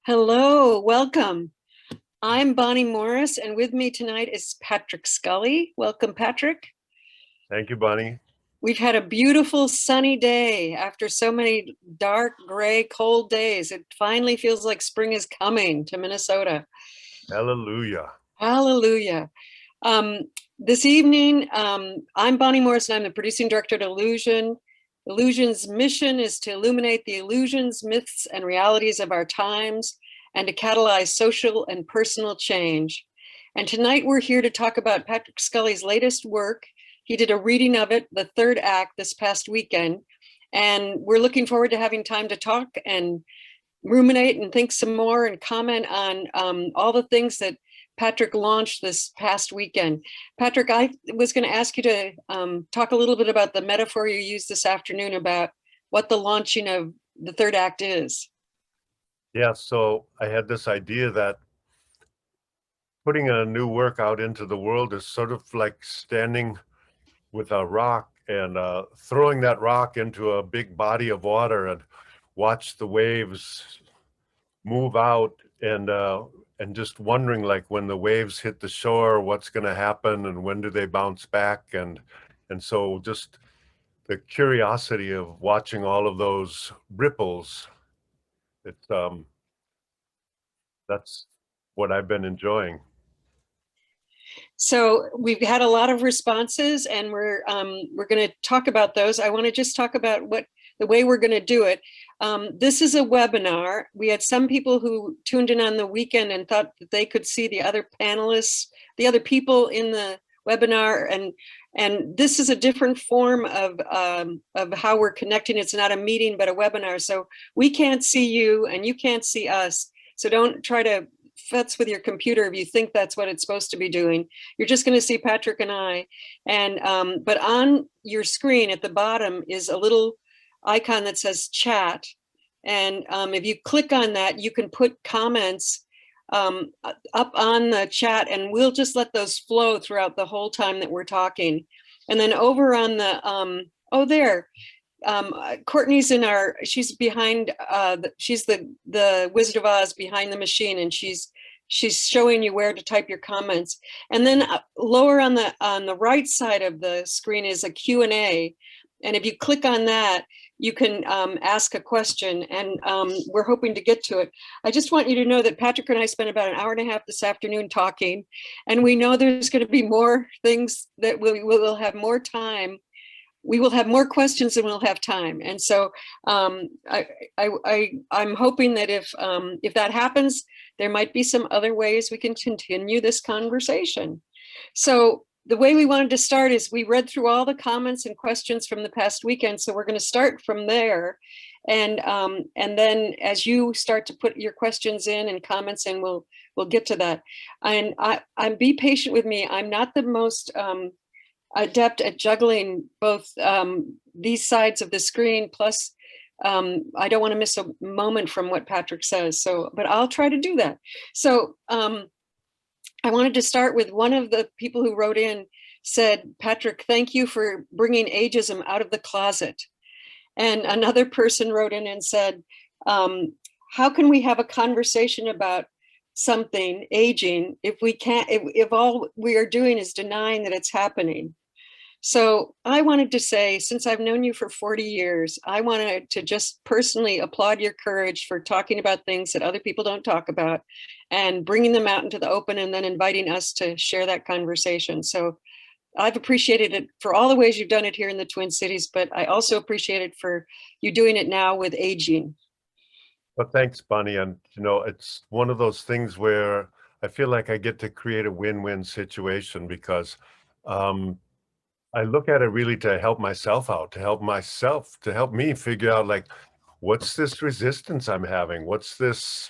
Hello, welcome. I'm Bonnie Morris, and with me tonight is Patrick Scully. Welcome, Patrick. Thank you, Bonnie. We've had a beautiful sunny day after so many dark, gray, cold days. It finally feels like spring is coming to Minnesota. Hallelujah. Hallelujah. Um, this evening, I'm Bonnie Morris, and I'm the producing director at Illusion. Illusion's mission is to illuminate the illusions, myths, and realities of our times and to catalyze social and personal change. And tonight we're here to talk about Patrick Scully's latest work. He did a reading of it, the third act, this past weekend. And we're looking forward to having time to talk and ruminate and think some more and comment on all the things that Patrick launched this past weekend. Patrick, I was going to ask you to talk a little bit about the metaphor you used this afternoon about what the launching of the third act is. Yeah, so I had this idea that putting a new work out into the world is sort of like standing with a rock and throwing that rock into a big body of water and watch the waves move out and just wondering, like, when the waves hit the shore, what's going to happen and when do they bounce back, and so just the curiosity of watching all of those ripples. It's That's what I've been enjoying. So we've had a lot of responses, and we're going to talk about those. I want to just talk about what the way we're going to do it. This is a webinar. We had some people who tuned in on the weekend and thought that they could see the other panelists, the other people in the webinar, and this is a different form of how we're connecting. It's not a meeting, but a webinar. So we can't see you, and you can't see us. So don't try to futz with your computer if you think that's what it's supposed to be doing. You're just going to see Patrick and I. And but on your screen at the bottom is a little icon that says chat. And if you click on that, you can put comments up on the chat, and we'll just let those flow throughout the whole time that we're talking. And then over on the, oh, there, Courtney's she's behind, she's the Wizard of Oz behind the machine, and she's showing you where to type your comments. And then lower on the right side of the screen is a Q&A. And if you click on that, you can ask a question, and we're hoping to get to it. I just want you to know that Patrick and I spent about an hour and a half this afternoon talking, and we know there's going to be more things that we'll have more time. We will have more questions than we'll have time. And so I'm hoping that if that happens, there might be some other ways we can continue this conversation. So the way we wanted to start is we read through all the comments and questions from the past weekend. So we're going to start from there. And then as you start to put your questions in and comments in, we'll get to that. And I'm be patient with me. I'm not the most adept at juggling both these sides of the screen, plus I don't want to miss a moment from what Patrick says. So, but I'll try to do that. So I wanted to start with one of the people who wrote in said, Patrick, thank you for bringing ageism out of the closet. And another person wrote in and said, how can we have a conversation about something, aging, if we can't, if all we are doing is denying that it's happening? So I wanted to say, since I've known you for 40 years, I wanted to just personally applaud your courage for talking about things that other people don't talk about and bringing them out into the open, and then inviting us to share that conversation. So I've appreciated it for all the ways you've done it here in the Twin Cities, but I also appreciate it for you doing it now with aging. Well, thanks, Bonnie. And, it's one of those things where I feel like I get to create a win-win situation, because I look at it really to help myself out, to help me figure out, like, what's this resistance I'm having? What's this,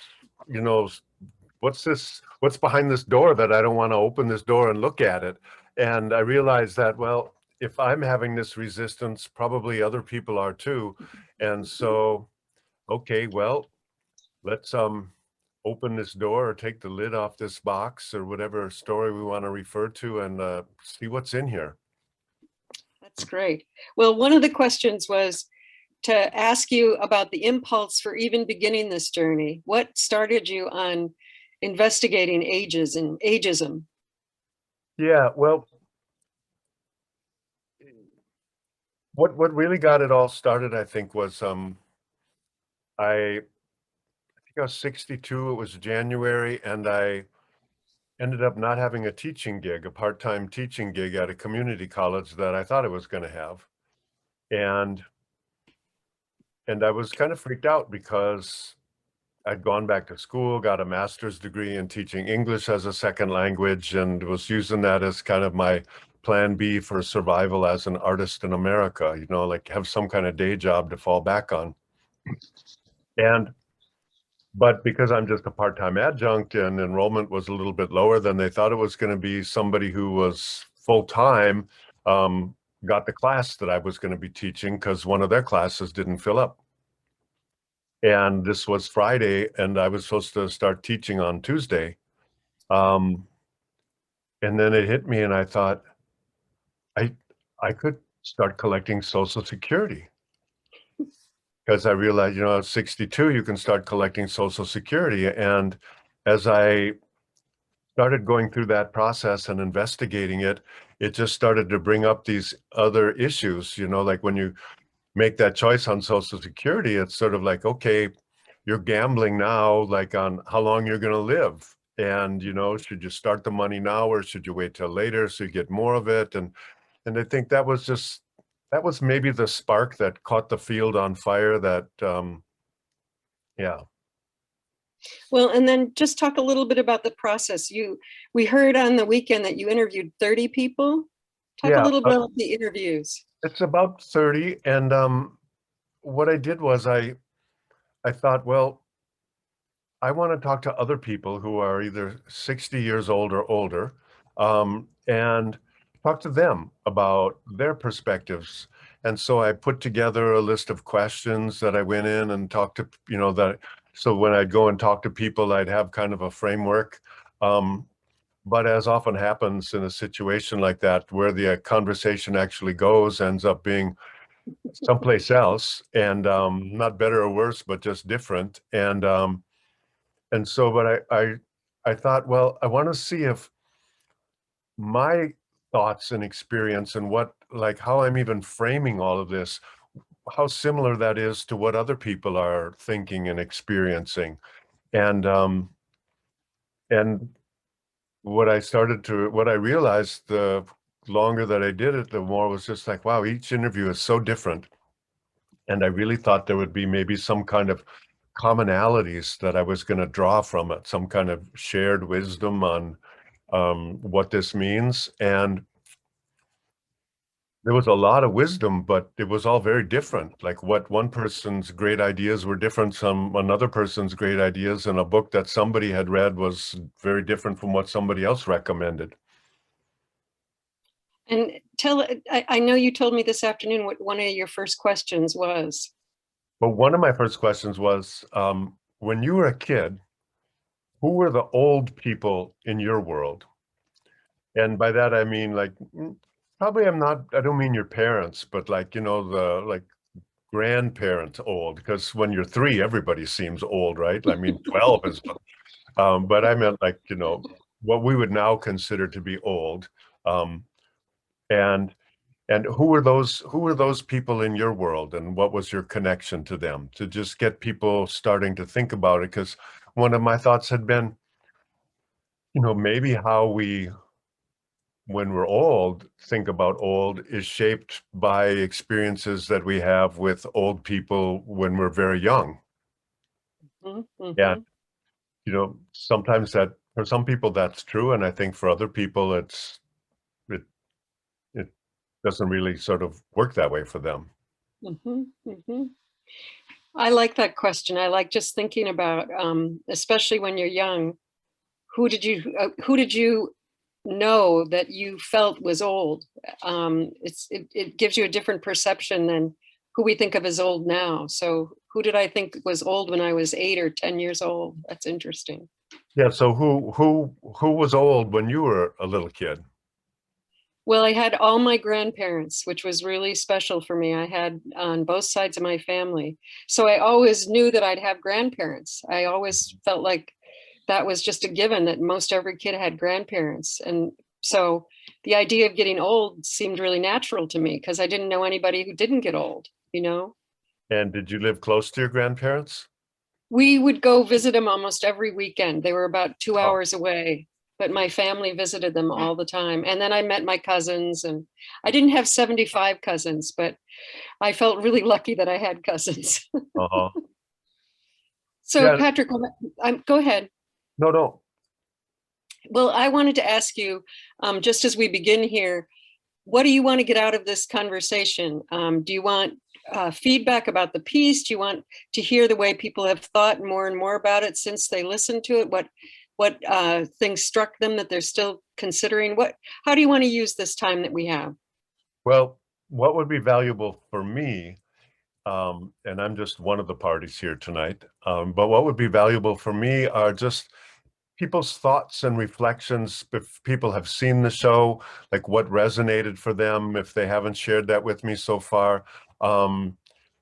what's behind this door that I don't want to open this door and look at it? And I realized that, well, if I'm having this resistance, probably other people are too. And so, okay, well, let's open this door or take the lid off this box or whatever story we want to refer to, and see what's in here. That's great. Well, one of the questions was, to ask you about the impulse for even beginning this journey. What started you on investigating ages and ageism? Yeah, well, what really got it all started, I think, was I think I was 62. It was January, and I ended up not having a teaching gig, a part-time teaching gig at a community college that I thought I was going to have, and I was kind of freaked out because I'd gone back to school, got a master's degree in teaching English as a second language, and was using that as kind of my plan B for survival as an artist in America, you know, like have some kind of day job to fall back on. And but because I'm just a part-time adjunct and enrollment was a little bit lower than they thought it was going to be, somebody who was full-time um, got the class that I was going to be teaching because one of their classes didn't fill up. And this was Friday, and I was supposed to start teaching on Tuesday. Um, and then it hit me, and I thought, I I could start collecting Social Security because I realized, you know, at 62, you can start collecting Social Security. And as I started going through that process and investigating it, it just started to bring up these other issues, you know, like when you make that choice on Social Security, it's sort of like, okay, you're gambling now, like on how long you're going to live. And, you know, should you start the money now or should you wait till later so you get more of it? And I think that was maybe the spark that caught the field on fire that, yeah. Well, and then just talk a little bit about the process. We heard on the weekend that you interviewed 30 people. Talk a Yeah, little bit about the interviews. it's about 30. And what I did was I thought, well, I want to talk to other people who are either 60 years old or older, and talk to them about their perspectives. And so I put together a list of questions that I went in and talked to, you know, that so when I'd go and talk to people, I'd have kind of a framework. Um, but as often happens in a situation like that, where the conversation actually goes, ends up being someplace else, and not better or worse, but just different. And so, but I thought, well, I want to see if my thoughts and experience and what, like, how I'm even framing all of this, how similar that is to what other people are thinking and experiencing. And and what I realized the longer that I did it, the more was just like, wow, each interview is so different. And I really thought there would be maybe some kind of commonalities that I was going to draw from it, some kind of shared wisdom on what this means. And there was a lot of wisdom, but it was all very different. Like what one person's great ideas were different from another person's great ideas, and a book that somebody had read was very different from what somebody else recommended. And I know you told me this afternoon what one of your first questions was. But one of my first questions was, when you were a kid, who were the old people in your world? And by that, I mean, like, probably I don't mean your parents, but like, you know, the like grandparents old, because when you're 3, everybody seems old, right? I mean, 12 is, but I meant like, you know, what we would now consider to be old. Um, and who were those people in your world, and what was your connection to them, to just get people starting to think about it? Because one of my thoughts had been, you know, maybe how we, when we're old, think about old is shaped by experiences that we have with old people when we're very young. And, Mm-hmm. you know, sometimes that, for some people that's true. And I think for other people, it, it doesn't really sort of work that way for them. Mm-hmm. Mm-hmm. I like that question. I like just thinking about, especially when you're young, who did you know that you felt was old? It gives you a different perception than who we think of as old now. So who did I think was old when I was 8 or 10 years old? That's interesting. Yeah. So who was old when you were a little kid? Well, I had all my grandparents, which was really special for me. I had on both sides of my family. So I always knew that I'd have grandparents. I always felt like that was just a given that most every kid had grandparents. And so the idea of getting old seemed really natural to me because I didn't know anybody who didn't get old, you know? And did you live close to your grandparents? We would go visit them almost every weekend. They were about two Oh, hours away, but my family visited them all the time. And then I met my cousins, and I didn't have 75 cousins, but I felt really lucky that I had cousins. uh-huh. So Yeah, Patrick, go ahead. no, no. Well, I wanted to ask you, just as we begin here, what do you want to get out of this conversation? Do you want feedback about the piece? Do you want to hear the way people have thought more and more about it since they listened to it? What things struck them that they're still considering? How do you want to use this time that we have? Well, what would be valuable for me, and I'm just one of the parties here tonight, but what would be valuable for me are just people's thoughts and reflections. If people have seen the show, like what resonated for them, if they haven't shared that with me so far. Um,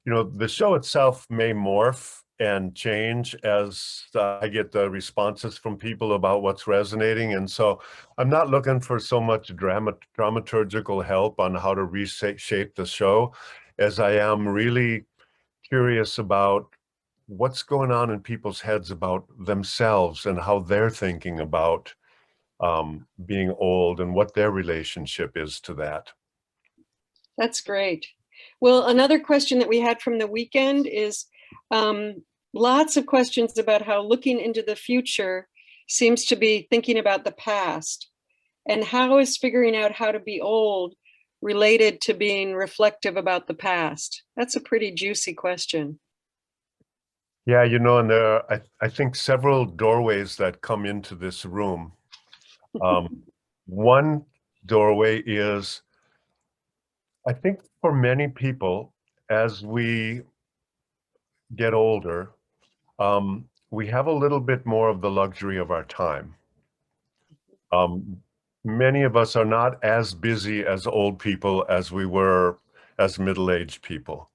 the show itself may morph and change as I get the responses from people about what's resonating. And so I'm not looking for so much dramaturgical help on how to reshape the show as I am really curious about what's going on in people's heads about themselves and how they're thinking about being old and what their relationship is to that. That's great. Well, another question that we had from the weekend is um, lots of questions about how looking into the future seems to be thinking about the past. And how is figuring out how to be old related to being reflective about the past? That's a pretty juicy question. Yeah, and there are, I think, several doorways that come into this room. One doorway is, I think for many people, as we get older, we have a little bit more of the luxury of our time. Many of us are not as busy as old people as we were as middle-aged people.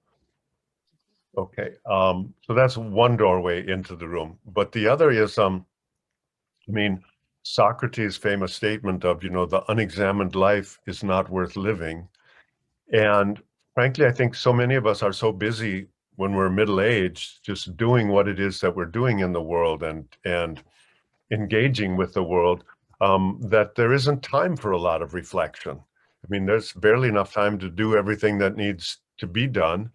Okay, so that's one doorway into the room. But the other is, I mean, Socrates' famous statement of, the unexamined life is not worth living. And frankly, I think so many of us are so busy when we're middle-aged, just doing what it is that we're doing in the world and engaging with the world, that there isn't time for a lot of reflection. I mean, there's barely enough time to do everything that needs to be done.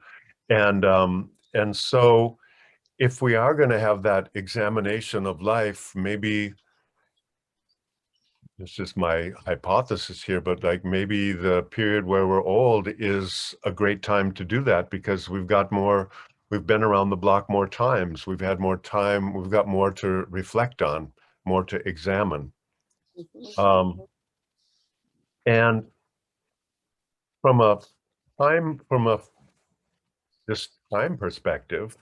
And so if we are going to have that examination of life, maybe it's just my hypothesis here, but like maybe the period where we're old is a great time to do that because we've been around the block more times. We've had more time. We've got more to reflect on, more to examine. Um, and from a from a just time perspective,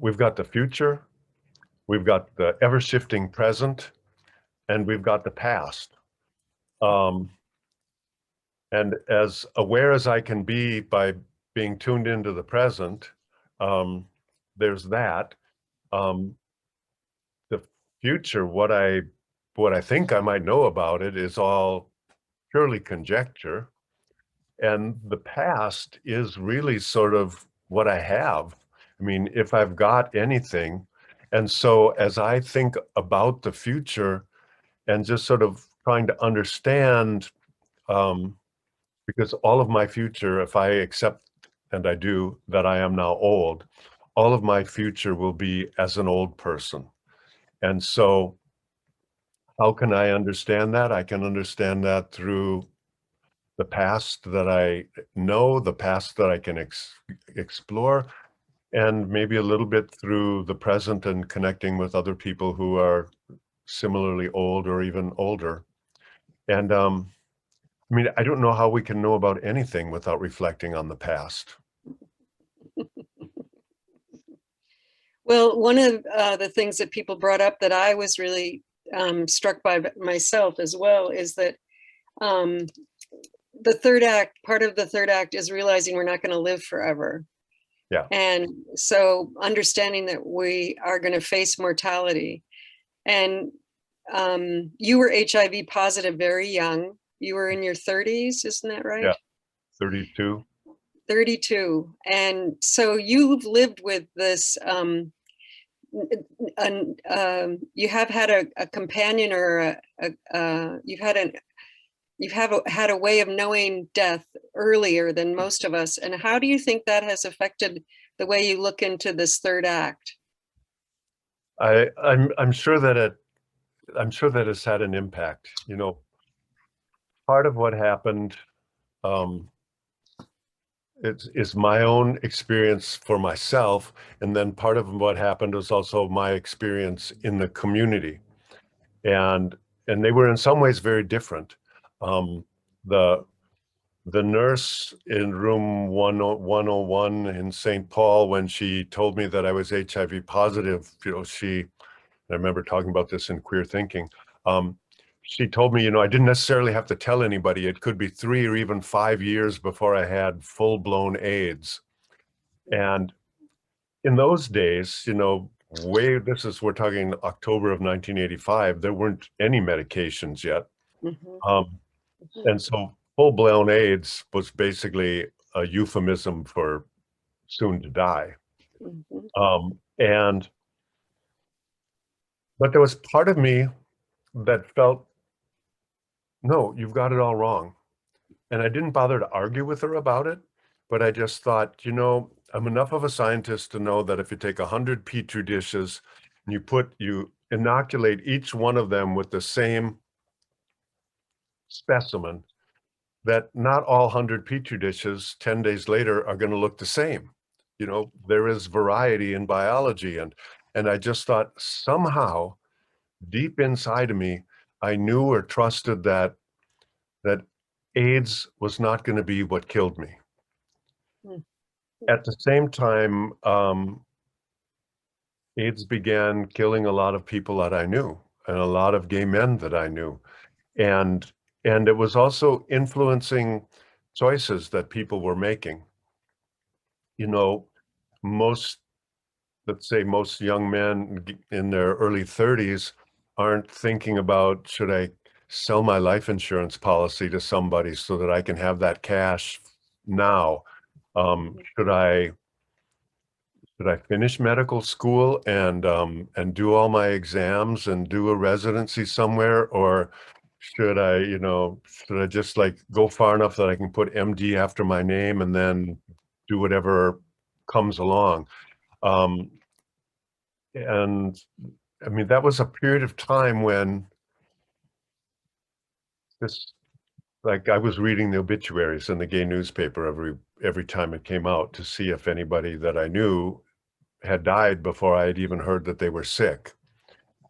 we've got the future, we've got the ever shifting present, and we've got the past. Um, and as aware as I can be by being tuned into the present, there's that. Um, the future, what I think I might know about it is all purely conjecture. And the past is really sort of what I have. I mean, if I've got anything. And so as I think about the future and just sort of trying to understand, because all of my future, if I accept, and I do, that I am now old, all of my future will be as an old person. And so how can I understand that? I can understand that through the past that I know, the past that I can explore, and maybe a little bit through the present and connecting with other people who are similarly old or even older. And I mean, I don't know how we can know about anything without reflecting on the past. Well, one of the things that people brought up that I was really struck by myself as well is that um, the third act, part of the third act is realizing we're not going to live forever. Yeah. And so understanding that we are going to face mortality. And you were HIV positive very young. You were in your 30s, isn't that right? Yeah. 32. 32. And so you've lived with this, you have had a companion, or had a way of knowing death earlier than most of us. And how do you think that has affected the way you look into this third act? I'm sure that it's had an impact. You know, part of what happened, um, it's my own experience for myself, and then part of what happened was also my experience in the community, and they were in some ways very different. Um, the the nurse in room 101 in St. Paul, when she told me that I was HIV positive, you know, I remember talking about this in Queer Thinking. She told me, you know, I didn't necessarily have to tell anybody. It could be 3 or even 5 years before I had full-blown AIDS. And in those days, you know, we're talking October of 1985, there weren't any medications yet. Mhm. Um, and so full-blown AIDS was basically a euphemism for soon to die. Mhm. And but there was part of me that felt, no, you've got it all wrong. And I didn't bother to argue with her about it, but I just thought, you know, I'm enough of a scientist to know that if you take 100 petri dishes and you inoculate each one of them with the same specimen, that not all 100 petri dishes 10 days later are going to look the same. You know, there is variety in biology, and I just thought somehow deep inside of me, I knew or trusted that AIDS was not going to be what killed me. Mhm. At the same time, AIDS began killing a lot of people that I knew, and a lot of gay men that I knew. And it was also influencing choices that people were making. You know, most, let's say most young men in their early 30s aren't thinking about, should I sell my life insurance policy to somebody so that I can have that cash now? Should I finish medical school and do all my exams and do a residency somewhere, or should I just like go far enough that I can put MD after my name and then do whatever comes along? Um, and I mean, that was a period of time when this, like, I was reading the obituaries in the gay newspaper every time it came out to see if anybody that I knew had died before I had even heard that they were sick.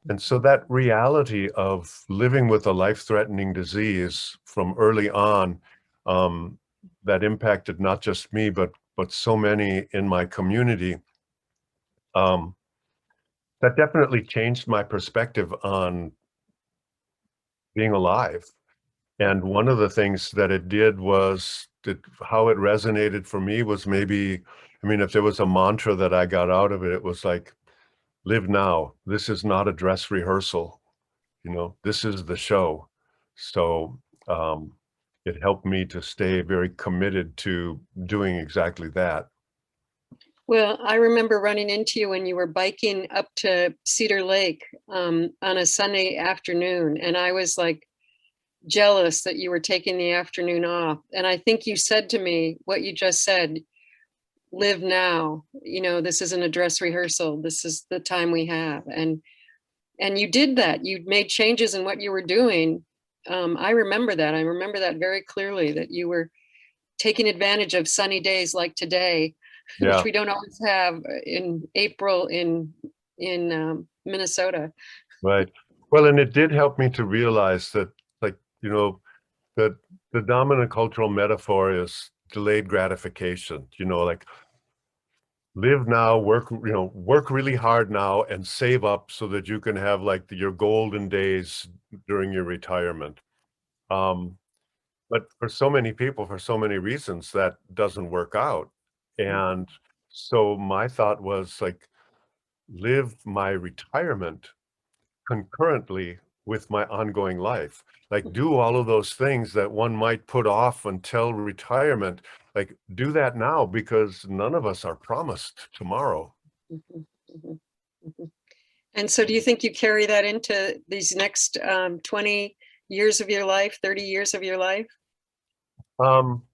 And so that reality of living with a life-threatening disease from early on, um, that impacted not just me, but so many in my community, um, that definitely changed my perspective on being alive. And one of the things that it did was that how it resonated for me was maybe, I mean, if there was a mantra that I got out of it, it was like, live now. This is not a dress rehearsal. You know, this is the show. So um, it helped me to stay very committed to doing exactly that. Well, I remember running into you when you were biking up to Cedar Lake on a Sunday afternoon, and I was like jealous that you were taking the afternoon off. And I think you said to me what you just said: live now. You know, this isn't a dress rehearsal. This is the time we have. And you did that. You made changes in what you were doing. I remember that. I remember that very clearly, that you were taking advantage of sunny days like today, which Yeah, we don't always have in April in Minnesota. right. Well, and it did help me to realize that, like, you know, that the dominant cultural metaphor is delayed gratification. You know, like live now, work really hard now and save up so that you can have like your golden days during your retirement. Um, but for so many people, for so many reasons, that doesn't work out. And so my thought was like, live my retirement concurrently with my ongoing life. Like do all of those things that one might put off until retirement. Like do that now because none of us are promised tomorrow. Mhm, mhm, mhm. And so do you think you carry that into these next 20 years of your life, 30 years of your life? Um,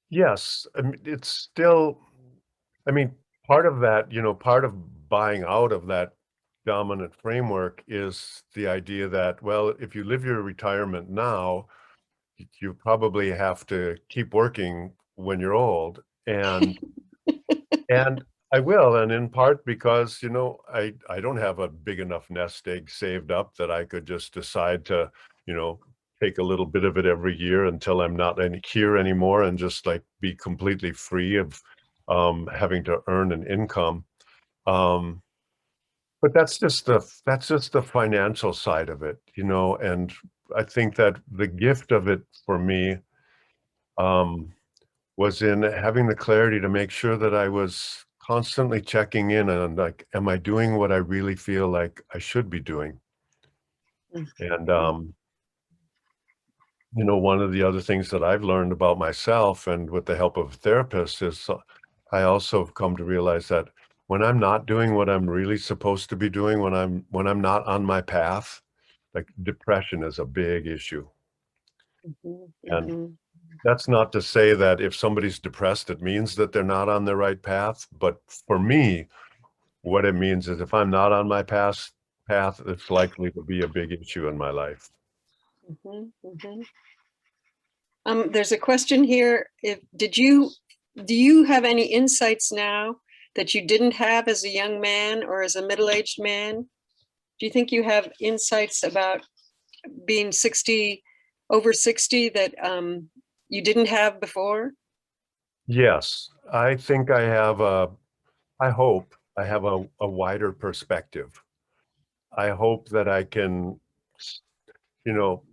yes, I mean, it's still, I mean, part of that, part of buying out of that dominant framework is the idea that, well, if you live your retirement now, you probably have to keep working when you're old. And I will, and in part because, I don't have a big enough nest egg saved up that I could just decide to, you know, take a little bit of it every year until I'm not here anymore and just like be completely free of having to earn an income. Um, but that's just the financial side of it, and I think that the gift of it for me um, was in having the clarity to make sure that I was constantly checking in on like, am I doing what I really feel like I should be doing? And one of the other things that I've learned about myself and with the help of a therapist is I also have come to realize that when I'm not doing what I'm really supposed to be doing, when I'm not on my path, like depression is a big issue. Mhm, And mhm. that's not to say that if somebody's depressed, it means that they're not on the right path. But for me, what it means is if I'm not on my path, it's likely to be a big issue in my life. Mhm, mhm. There's a question here. Do you have any insights now that you didn't have as a young man or as a middle-aged man? Do you think you have insights about being 60, over 60 that you didn't have before? Yes, I think I hope I have a wider perspective. I hope that I can, you know,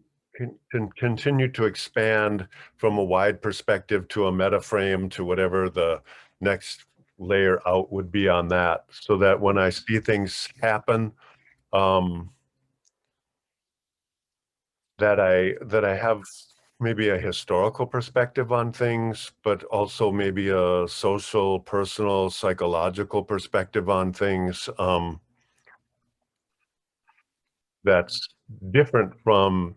can continue to expand from a wide perspective to a meta frame to whatever the next layer out would be on that, so that when I see things happen, um, that I have maybe a historical perspective on things, but also maybe a social, personal, psychological perspective on things, that's different from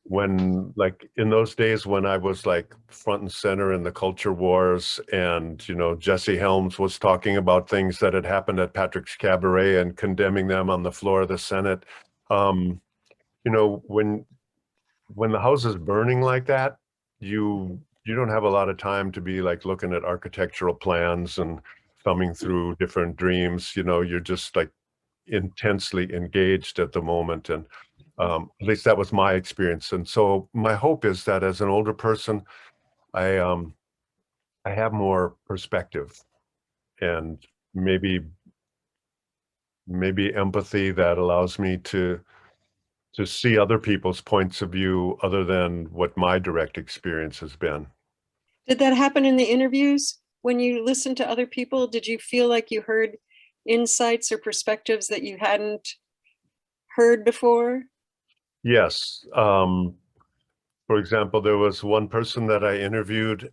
when, like, in those days when I was like front and center in the culture wars, and Jesse Helms was talking about things that had happened at Patrick's Cabaret and condemning them on the floor of the Senate. Um, when the house is burning like that, you don't have a lot of time to be like looking at architectural plans and thumbing through different dreams. You're just like intensely engaged at the moment. And at least that was my experience. And so my hope is that as an older person, I um I have more perspective and maybe maybe empathy that allows me to see other people's points of view other than what my direct experience has been. Did that happen in the interviews? When you listened to other people, did you feel like you heard insights or perspectives that you hadn't heard before? Yes. For example, there was one person that I interviewed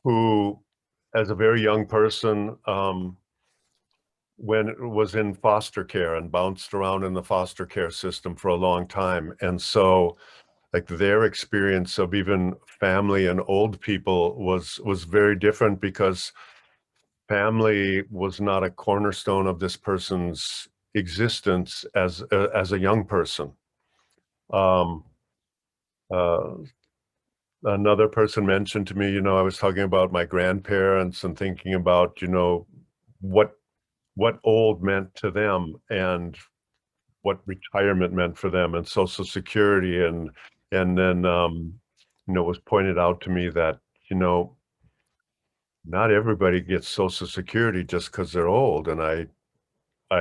who, as a very young person, when it was in foster care and bounced around in the foster care system for a long time. And so like their experience of even family and old people was very different because family was not a cornerstone of this person's existence as a young person. Um, uh, Another person mentioned to me, I was talking about my grandparents and thinking about, what what old meant to them and what retirement meant for them and Social Security, and then it was pointed out to me that, you know, not everybody gets Social Security just because they're old. And I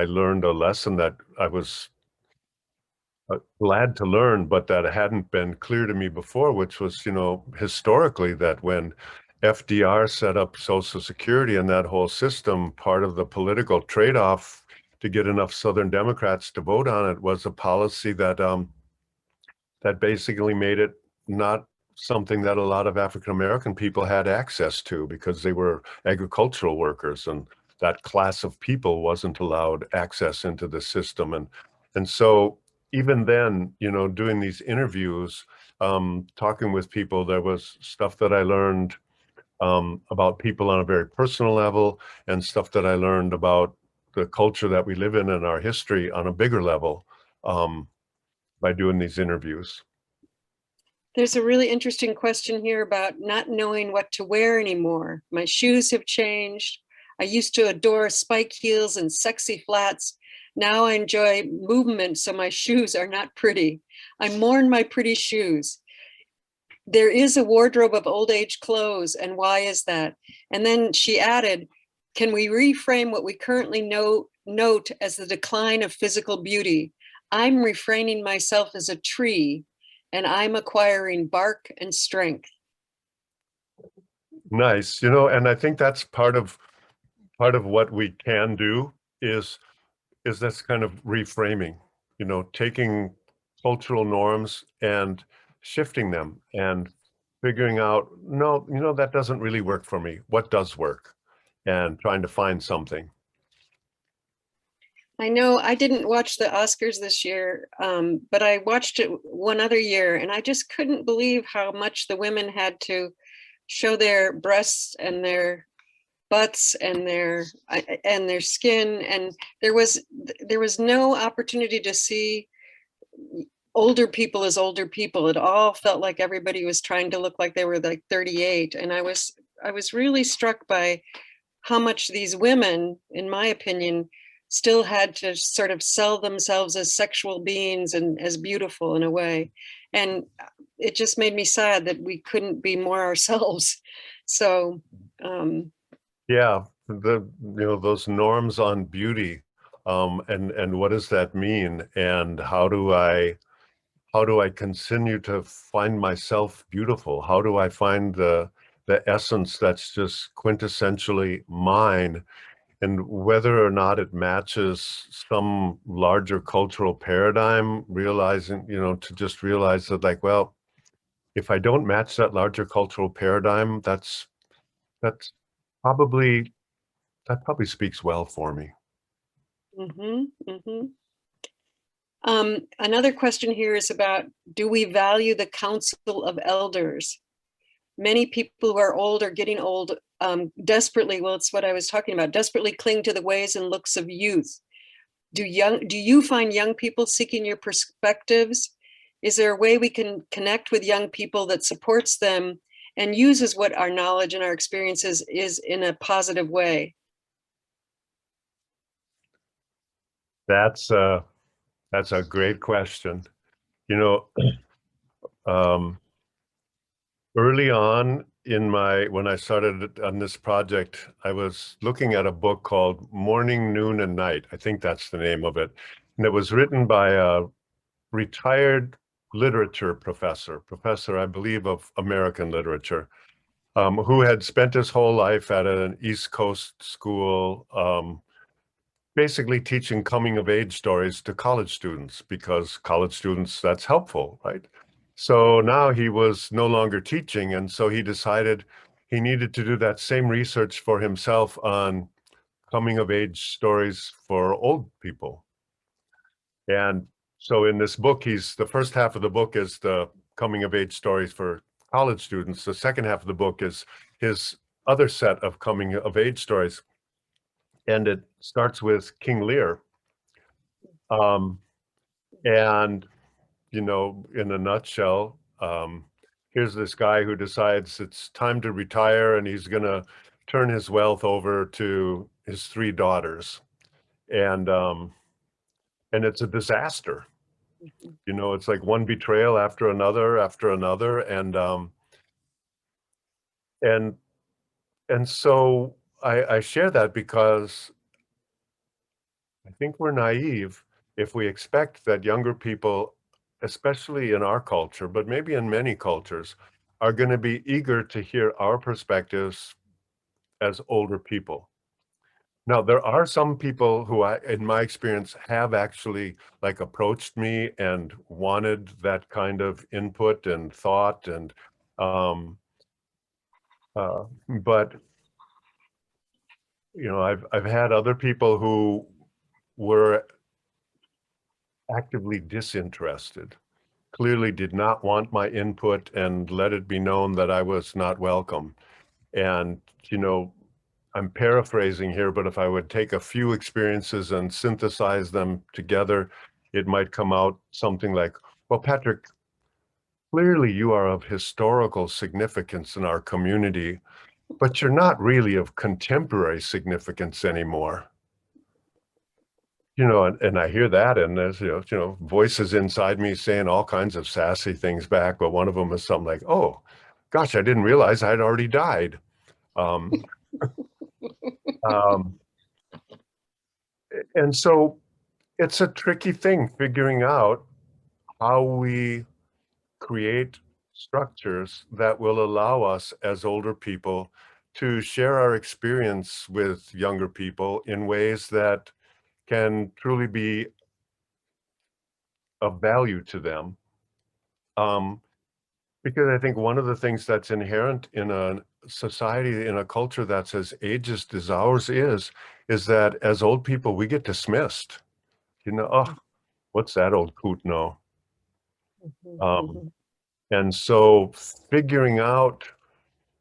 learned a lesson that I was glad to learn, but that hadn't been clear to me before, which was, historically that when FDR set up Social Security and that whole system, part of the political trade-off to get enough Southern Democrats to vote on it was a policy that basically made it not something that a lot of African American people had access to because they were agricultural workers, and that class of people wasn't allowed access into the system. And so even then, doing these interviews, talking with people, there was stuff that I learned about people on a very personal level, and stuff that I learned about the culture that we live in and our history on a bigger level, by doing these interviews. There's a really interesting question here about not knowing what to wear anymore. My shoes have changed. I used to adore spike heels and sexy flats. Now I enjoy movement, so my shoes are not pretty. I mourn my pretty shoes. There is a wardrobe of old age clothes, and why is that? And then she added, can we reframe what we currently note as the decline of physical beauty? I'm refraining myself as a tree, and I'm acquiring bark and strength. Nice. And I think that's part of what we can do is this kind of reframing, taking cultural norms and shifting them and figuring out, no, that doesn't really work for me. What does work? And trying to find something. I know I didn't watch the Oscars this year, but I watched it one other year, and I just couldn't believe how much the women had to show their breasts and their butts and their skin, and there was no opportunity to see older people as older people. It all felt like everybody was trying to look like they were like 38, and I was really struck by how much these women, in my opinion, still had to sort of sell themselves as sexual beings and as beautiful in a way. And it just made me sad that we couldn't be more ourselves. So, Yeah, those norms on beauty, and what does that mean? And how do I continue to find myself beautiful? How do I find the essence that's just quintessentially mine? And whether or not it matches some larger cultural paradigm, realizing, to just realize that, like, well, if I don't match that larger cultural paradigm, that's probably that probably speaks well for me. mhm, mhm. Another question here is about, do we value the council of elders? Many people who are old or getting old desperately, well, it's what I was talking about, desperately cling to the ways and looks of youth. Do you find young people seeking your perspectives? Is there a way we can connect with young people that supports them and uses what our knowledge and our experiences is in a positive way? That's uh that's a great question. You know, um, early on when I started on this project, I was looking at a book called Morning, Noon, and Night. I think that's the name of it. And it was written by a retired literature professor, I believe, of American literature, who had spent his whole life at an East Coast school, basically teaching coming of age stories to college students because college students, that's helpful, right? So now he was no longer teaching, and so he decided he needed to do that same research for himself on coming of age stories for old people. And so in this book, the first half of the book is the coming of age stories for college students. The second half of the book is his other set of coming of age stories. And it starts with King Lear. Um, and, in a nutshell, here's this guy who decides it's time to retire and he's going to turn his wealth over to his three daughters. And, um, and it's a disaster. It's like one betrayal after another. And, and so I share that because I think we're naive if we expect that younger people especially in our culture, but maybe in many cultures, are going to be eager to hear our perspectives as older people. Now, there are some people who in my experience, have actually like approached me and wanted that kind of input and thought and, um, but I've had other people who were actively disinterested, clearly did not want my input and let it be known that I was not welcome. And, I'm paraphrasing here, but if I would take a few experiences and synthesize them together, it might come out something like, well, Patrick, clearly you are of historical significance in our community, but you're not really of contemporary significance anymore. And I hear that, and there's, voices inside me saying all kinds of sassy things back, but one of them is something like, oh, gosh, I didn't realize I'd already died. Um, um, and so it's a tricky thing figuring out how we create structures that will allow us as older people to share our experience with younger people in ways that can truly be of value to them. Because I think one of the things that's inherent in a society, in a culture that's as ageist as ours is that as old people, we get dismissed. Oh, what's that old coot know? Um, Mhm. and so figuring out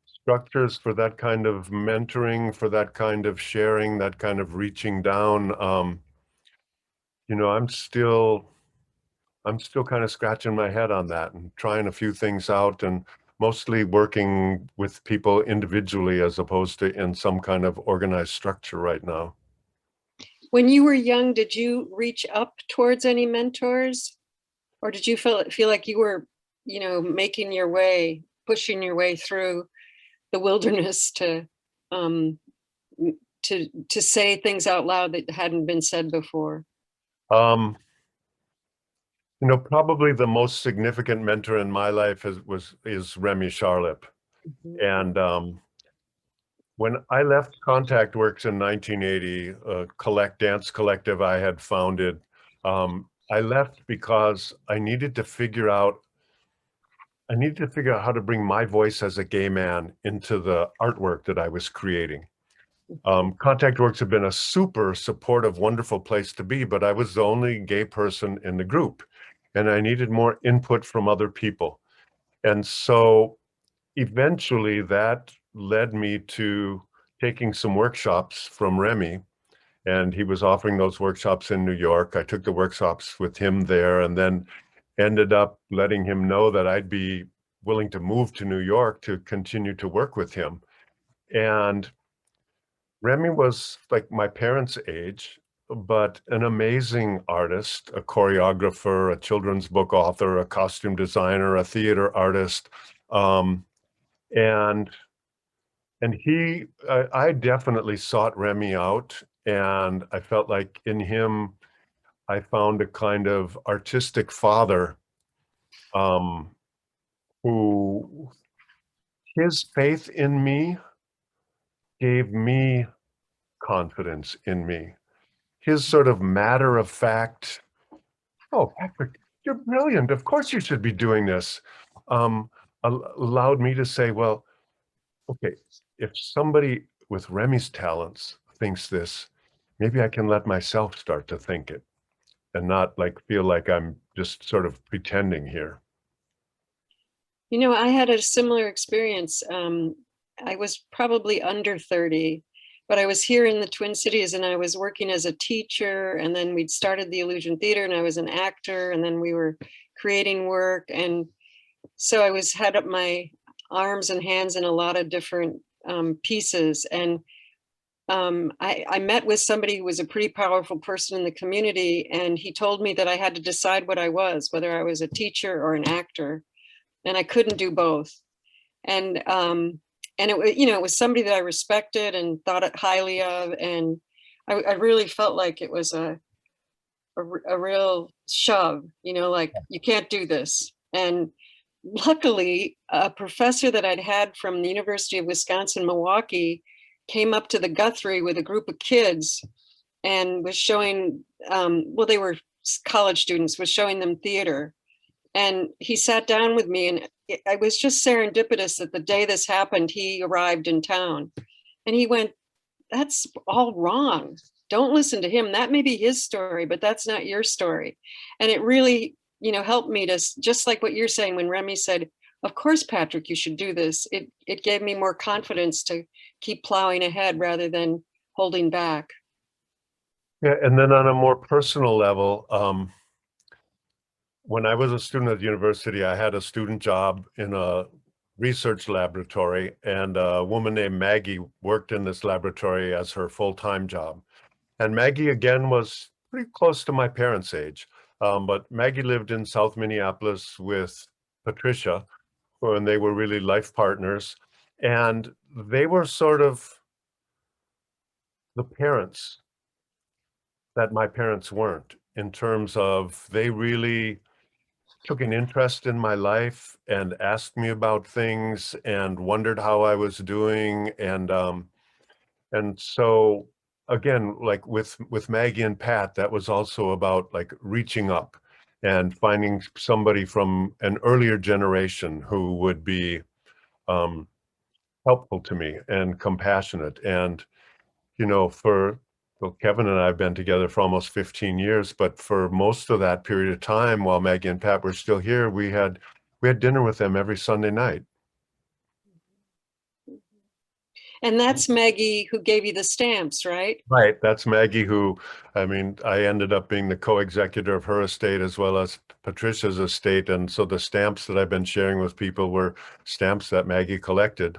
structures for that kind of mentoring, for that kind of sharing, that kind of reaching down, you know, I'm still I'm still kind of scratching my head on that and trying a few things out and mostly working with people individually as opposed to in some kind of organized structure right now. When you were young, did you reach up towards any mentors, or did you feel like you were, making your way, pushing your way through the wilderness um, to say things out loud that hadn't been said before? Um, Probably the most significant mentor in my life is Remy Charlip. Mhm. And when I left Contact Works in 1980, a dance collective I had founded, I left because I needed to figure out how to bring my voice as a gay man into the artwork that I was creating. Contact Works had been a super supportive, wonderful place to be, but I was the only gay person in the group, and I needed more input from other people. And so eventually that led me to taking some workshops from Remy, and he was offering those workshops in New York. I took the workshops with him there and then ended up letting him know that I'd be willing to move to New York to continue to work with him. And Remy was like my parents' age, but an amazing artist, a choreographer, a children's book author, a costume designer, a theater artist. Um, and I definitely sought Remy out, and I felt like in him, I found a kind of artistic father, um, who his faith in me gave me confidence in me. His sort of matter of fact, oh, Patrick, you're brilliant. Of course you should be doing this. Um, Allowed me to say, well, okay, if somebody with Remy's talents thinks this, maybe I can let myself start to think it and not like feel like I'm just sort of pretending here. I had a similar experience. I was probably under 30, but I was here in the Twin Cities and I was working as a teacher. And then we'd started the Illusion Theater and I was an actor. And then we were creating work. And so had up my arms and hands in a lot of different pieces. And I met with somebody who was a pretty powerful person in the community. And he told me that I had to decide what I was, whether I was a teacher or an actor, and I couldn't do both. And it was, it was somebody that I respected and thought it highly of, and I really felt like it was a real shove, like you can't do this. And luckily, a professor that I'd had from the University of Wisconsin-Milwaukee came up to the Guthrie with a group of kids and was showing, well, they were college students, was showing them theater. And he sat down with me, and I was just serendipitous that the day this happened, he arrived in town. And he went, "That's all wrong. Don't listen to him. That may be his story, but that's not your story." And it really, helped me to, just like what you're saying, when Remy said, "Of course, Patrick, you should do this." It gave me more confidence to keep plowing ahead rather than holding back. Yeah, and then on a more personal level, when I was a student at the university, I had a student job in a research laboratory, and a woman named Maggie worked in this laboratory as her full-time job. And Maggie, again, was pretty close to my parents' age. But Maggie lived in South Minneapolis with Patricia, and they were really life partners. And they were sort of the parents that my parents weren't, in terms of they really took an interest in my life and asked me about things and wondered how I was doing. And so again, like with Maggie and Pat, that was also about like reaching up and finding somebody from an earlier generation who would be um, helpful to me and compassionate. And well, Kevin and I have been together for almost 15 years, but for most of that period of time, while Maggie and Pat were still here, we had dinner with them every Sunday night. And that's Maggie who gave you the stamps, right? Right. That's Maggie who, I mean, I ended up being the co-executor of her estate as well as Patricia's estate. And so the stamps that I've been sharing with people were stamps that Maggie collected.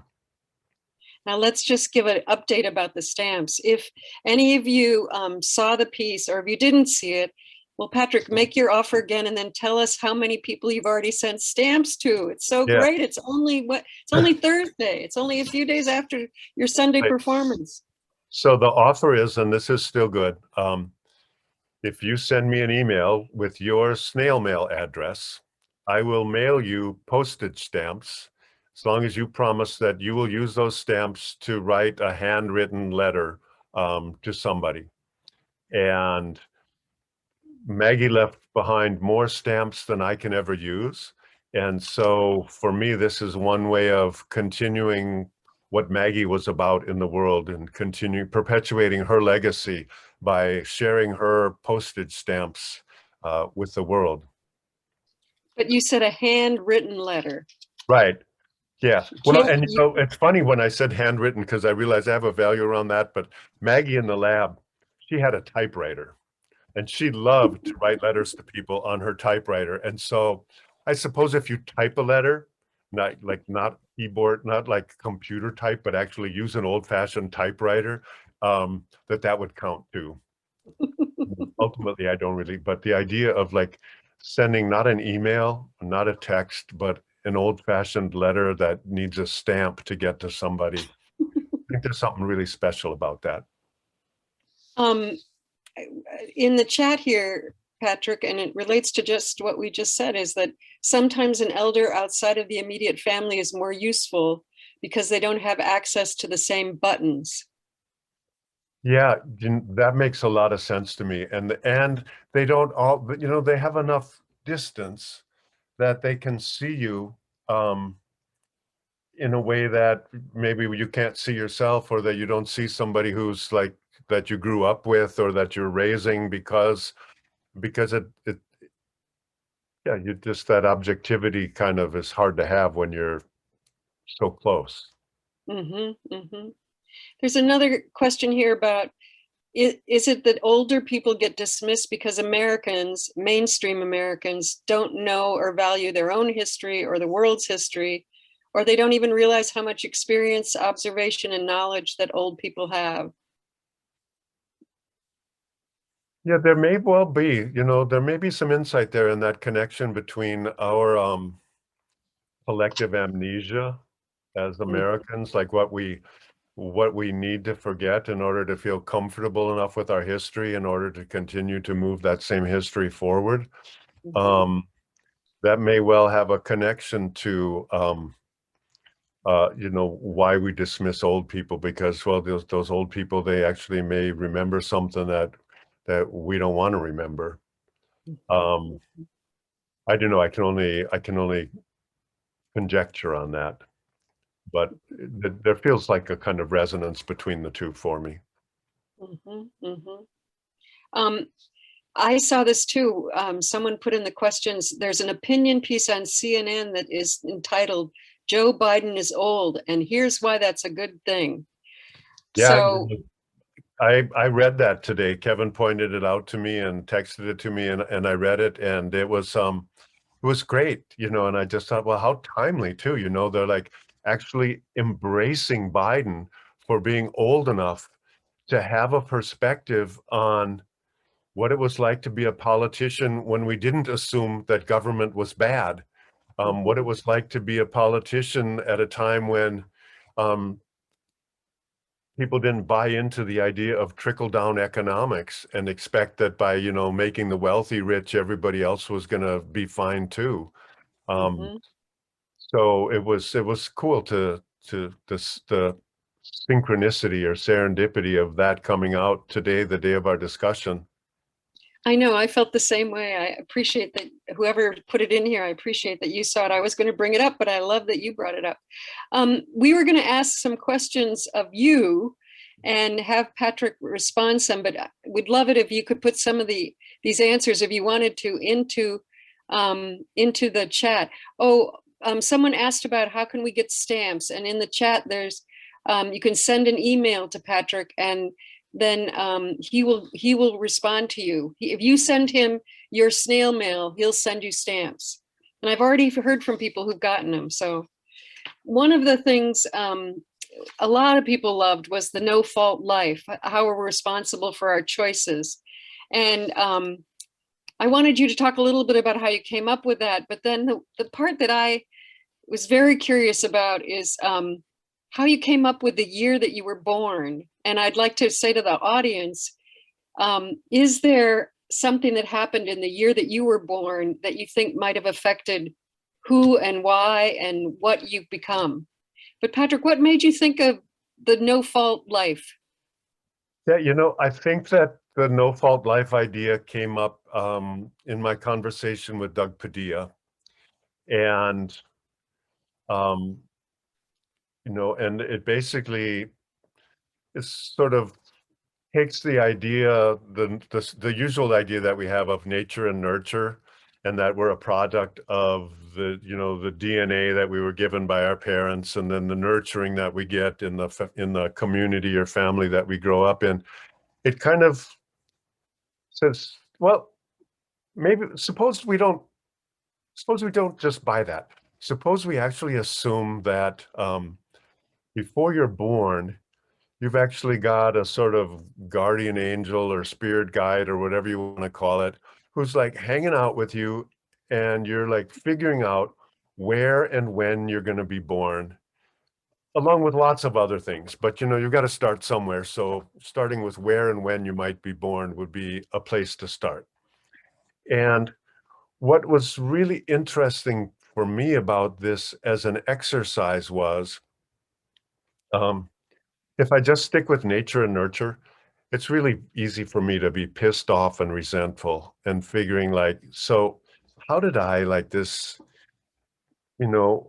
Now let's just give an update about the stamps. If any of you saw the piece, or if you didn't see it, well, Patrick, make your offer again and then tell us how many people you've already sent stamps to. It's so Yeah. great. It's only Thursday. It's only a few days after your Sunday Right. performance. So the offer is, and this is still good, if you send me an email with your snail mail address, I will mail you postage stamps, as long as you promise that you will use those stamps to write a handwritten letter to somebody. And Maggie left behind more stamps than I can ever use. And so for me, this is one way of continuing what Maggie was about in the world and perpetuating her legacy by sharing her postage stamps with the world. But you said a handwritten letter. Right. Yeah. Well, Can't and you? it's funny when I said handwritten, because I realized I have a value around that, but Maggie in the lab, she had a typewriter. And she loved to write letters to people on her typewriter. And so I suppose if you type a letter, not keyboard, not like computer type, but actually use an old-fashioned typewriter, that would count too. Ultimately, I don't really, but the idea of like sending not an email, not a text, but an old-fashioned letter that needs a stamp to get to somebody, I think there's something really special about that. Um, in the chat here, Patrick, and it relates to just what we just said, is that sometimes an elder outside of the immediate family is more useful because they don't have access to the same buttons. Yeah, that makes a lot of sense to me. And they don't all, but they have enough distance that they can see you in a way that maybe you can't see yourself, or that you don't see somebody who's like that you grew up with or that you're raising, because it yeah, you just, that objectivity kind of is hard to have when you're so close. There's another question here about, is it that older people get dismissed because Americans, mainstream Americans, don't know or value their own history or the world's history, or they don't even realize how much experience, observation, and knowledge that old people have? Yeah, there may well be, there may be some insight there in that connection between our collective amnesia as Americans, like what we what we need to forget in order to feel comfortable enough with our history in order to continue to move that same history forward. Mhm. That may well have a connection to, why we dismiss old people, because, well, those old people, they actually may remember something that we don't want to remember. Um, I don't know. I can only conjecture on that, but there feels like a kind of resonance between the two for me. Mhm. Mhm. Um, I saw this too. Someone put in the questions, there's an opinion piece on CNN that is entitled, Joe Biden is old, and here's why that's a good thing. Yeah, So, I read that today. Kevin pointed it out to me and texted it to me, and I read it, and it was great, and I just thought, well, how timely too, they're like actually embracing Biden for being old enough to have a perspective on what it was like to be a politician when we didn't assume that government was bad, what it mhm, was like to be a politician at a time when um, people didn't buy into the idea of trickle down economics and expect that by, making the wealthy rich, everybody else was going to be fine too. Um, mhm. so it was cool to the synchronicity or serendipity of that coming out today, the day of our discussion. I know, I felt the same way. I appreciate that whoever put it in here, I appreciate that you saw it. I was going to bring it up, but I love that you brought it up. We were going to ask some questions of you and have Patrick respond some, but we'd love it if you could put some of these answers, if you wanted to, into the chat. Oh, someone asked about how can we get stamps, and in the chat there's you can send an email to Patrick, and then he will respond to you. If you send him your snail mail, he'll send you stamps. And I've already heard from people who've gotten them. So one of the things a lot of people loved was the no fault life, how we're responsible for our choices. And I wanted you to talk a little bit about how you came up with that. But then the part that I was very curious about is how you came up with the year that you were born. And I'd like to say to the audience, is there something that happened in the year that you were born that you think might have affected who and why and what you've become? But Patrick, what made you think of the no fault life? Yeah, I think that the no fault life idea came up in my conversation with Doug Padilla, and um, and it basically is sort of takes the idea, the usual idea that we have of nature and nurture, and that we're a product of the DNA that we were given by our parents, and then the nurturing that we get in the community or family that we grow up in. It kind of says, well, maybe suppose we don't just buy that. Suppose we actually assume that before you're born, you've actually got a sort of guardian angel or spirit guide or whatever you want to call it, who's like hanging out with you, and you're like figuring out where and when you're going to be born, along with lots of other things. But you've got to start somewhere. So starting with where and when you might be born would be a place to start. And what was really interesting for me about this as an exercise was, um, if I just stick with nature and nurture, it's really easy for me to be pissed off and resentful and figuring like, so how did I, like this,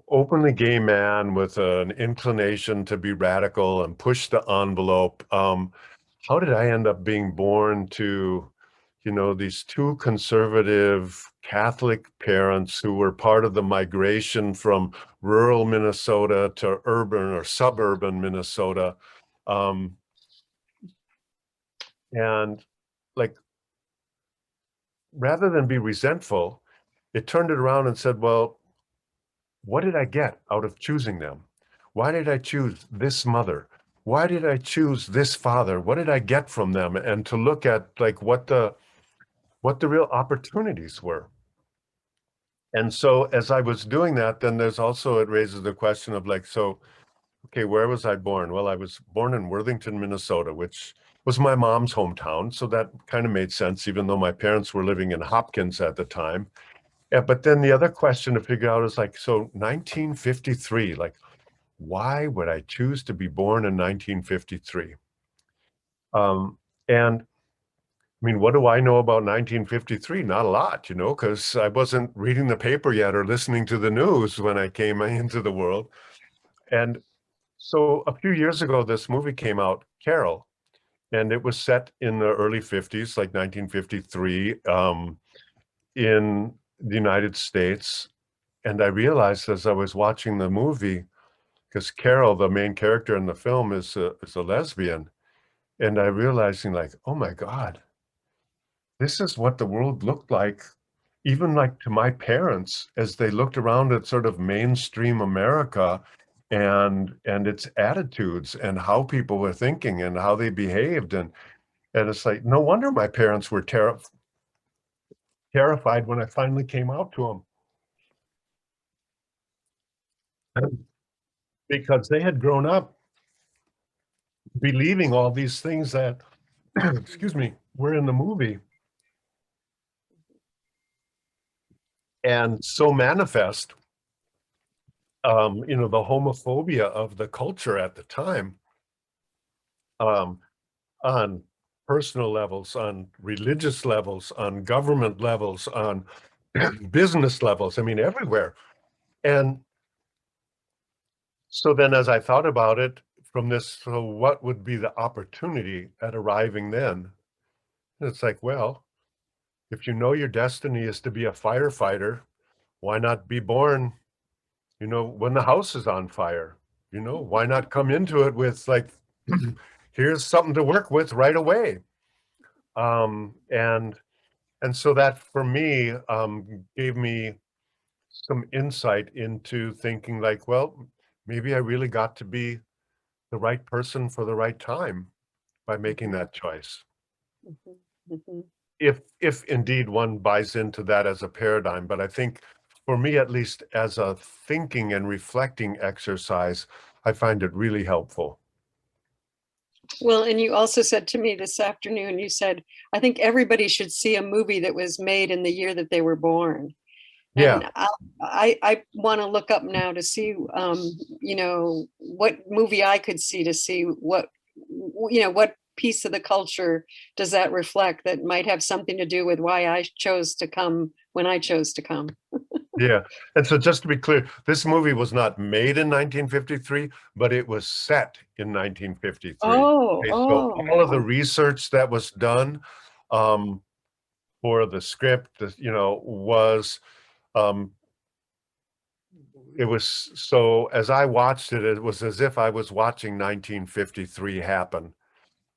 openly gay man with an inclination to be radical and push the envelope, how did I end up being born to, these two conservative Catholic parents who were part of the migration from rural Minnesota to urban or suburban Minnesota? Um, and like, rather than be resentful, it turned it around and said, well, what did I get out of choosing them? Why did I choose this mother? Why did I choose this father? What did I get from them? And to look at like what the real opportunities were. And so as I was doing that, then there's also, it raises the question of like, so okay, where was I born? Well, I was born in Worthington, Minnesota, which was my mom's hometown. So that kind of made sense, even though my parents were living in Hopkins at the time. Yeah, but then the other question to figure out is like, so 1953, like, why would I choose to be born in 1953? And I mean, what do I know about 1953? Not a lot, because I wasn't reading the paper yet or listening to the news when I came into the world. And so a few years ago, this movie came out, Carol, and it was set in the early 50s, like 1953, in the United States. And I realized as I was watching the movie, because Carol, the main character in the film, is a lesbian, and I realizing like, oh my God, this is what the world looked like, even like to my parents as they looked around at sort of mainstream America and its attitudes and how people were thinking and how they behaved. And it's like, no wonder my parents were terrified when I finally came out to them because they had grown up believing all these things that, excuse me, were in the movie and so manifest, the homophobia of the culture at the time, um, on personal levels, on religious levels, on government levels, on business levels. I mean, everywhere. And so then as I thought about it from this, so what would be the opportunity at arriving then? And it's like, well, if you know your destiny is to be a firefighter, why not be born, when the house is on fire? Why not come into it with like, here's something to work with right away. And so that for me gave me some insight into thinking like, well, maybe I really got to be the right person for the right time by making Mhm, that choice. mhm, mhm. If indeed one buys into that as a paradigm, but I think for me at least as a thinking and reflecting exercise, I find it really helpful. Well, and you also said to me this afternoon, you said, I think everybody should see a movie that was made in the year that they were born. Yeah, And I want to look up now to see, what movie I could see to see what piece of the culture does that reflect that might have something to do with why I chose to come when I chose to come. yeah. And so just to be clear, this movie was not made in 1953, but it was set in 1953. Oh, Okay, so oh, all of the research that was done um, for the script, was um, it was so as I watched it, it was as if I was watching 1953 happen.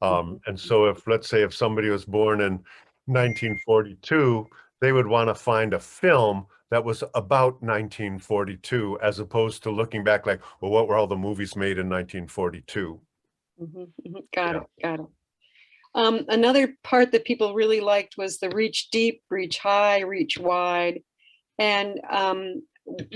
mhm, And so if, let's say, if somebody was born in 1942, they would want to find a film that was about 1942, as opposed to looking back like, well, what were all the movies made in 1942? mhm, mhm. Got Yeah. it, got it. Another part that people really liked was the reach deep, reach high, reach wide. And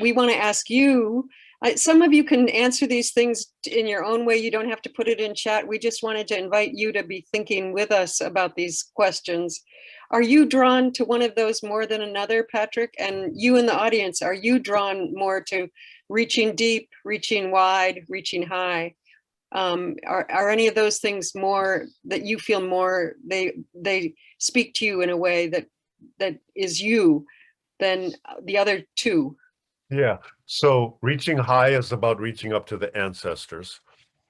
we want to ask you, some of you can answer these things in your own way. You don't have to put it in chat. We just wanted to invite you to be thinking with us about these questions. Are you drawn to one of those more than another, Patrick? And you in the audience, are you drawn more to reaching deep, reaching wide, reaching high? Are any of those things more that you feel more they speak to you in a way that is you than the other two? Yeah. So reaching high is about reaching up to the ancestors.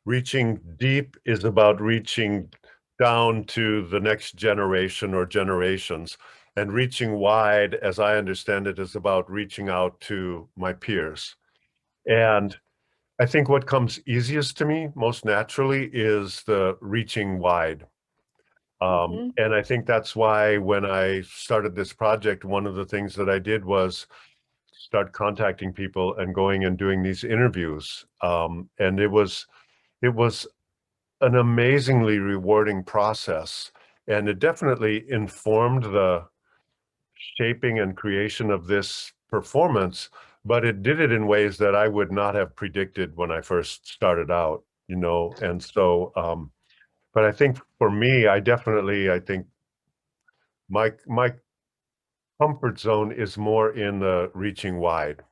Reaching deep is about reaching down to the next generation or generations. And reaching wide, as I understand it, is about reaching out to my peers. And I think what comes easiest to me most naturally is the reaching wide. Mhm, And I think that's why when I started this project, one of the things that I did was start contacting people and going and doing these interviews. And it was an amazingly rewarding process. And it definitely informed the shaping and creation of this performance. but it did it in ways that I would not have predicted when I first started out, and so, but I think for me, I think my comfort zone is more in the reaching wide.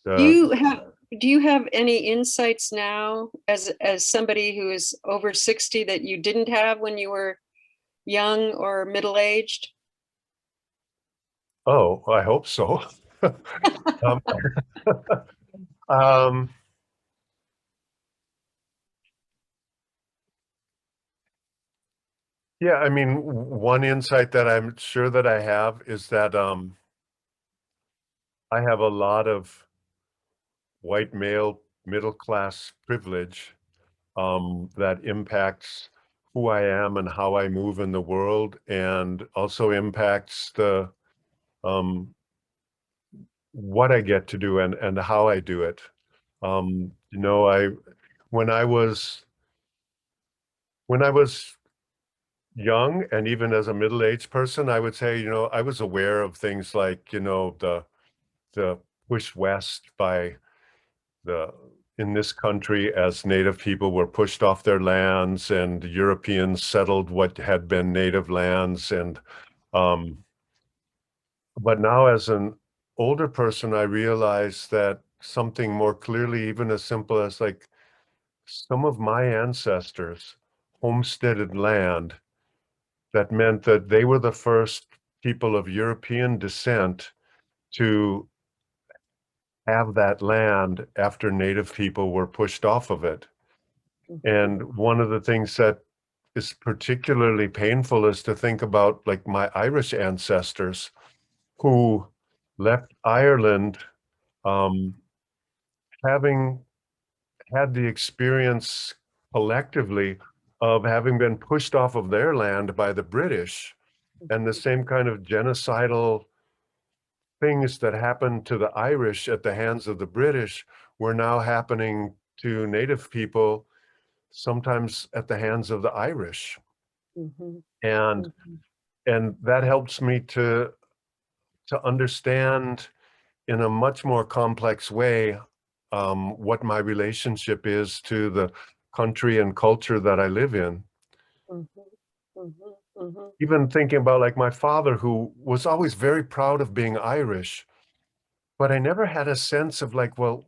Do Uh, you have do you have any insights now as somebody who is over 60 that you didn't have when you were young or middle-aged? oh, I hope so. Um, um, yeah, I mean, one insight that I'm sure that I have is that I have a lot of white male middle class privilege that impacts who I am and how I move in the world, and also impacts the what I get to do and how I do it. I when I was when I was young and even as a middle-aged person, I would say, I was aware of things like, the push west by the in this country as Native people were pushed off their lands and Europeans settled what had been native lands. And um, but now as an older person, I realize that something more clearly, even as simple as like some of my ancestors homesteaded land that meant that they were the first people of European descent to have that land after Native people were pushed off of it. And one of the things that is particularly painful is to think about like my Irish ancestors who left Ireland, um, having had the experience collectively of having been pushed off of their land by the British, and the same kind of genocidal things that happened to the Irish at the hands of the British were now happening to Native people, sometimes at the hands of the Irish. Mhm, And mhm, and that helps me to understand in a much more complex way what my relationship is to the country and culture that I live in. mhm, mhm, mhm, Even thinking about like my father, who was always very proud of being Irish, but I never had a sense of like, well,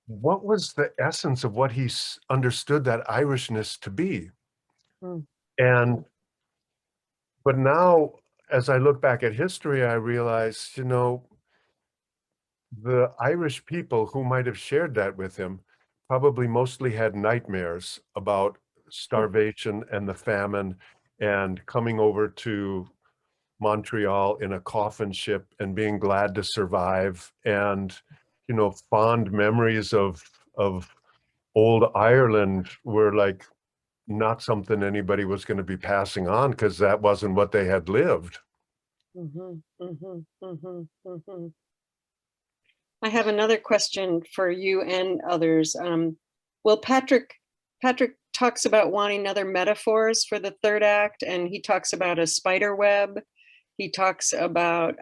what was the essence of what he understood that Irishness to be? mhm, And but now, as I look back at history, I realize, the Irish people who might have shared that with him probably mostly had nightmares about starvation and the famine and coming over to Montreal in a coffin ship and being glad to survive, and fond memories of old Ireland were like not something anybody was going to be passing on because that wasn't what they had lived. mhm, mhm, mhm, mhm. I have another question for you and others. Well, Patrick talks about wanting other metaphors for the third act, and he talks about a spider web. He talks about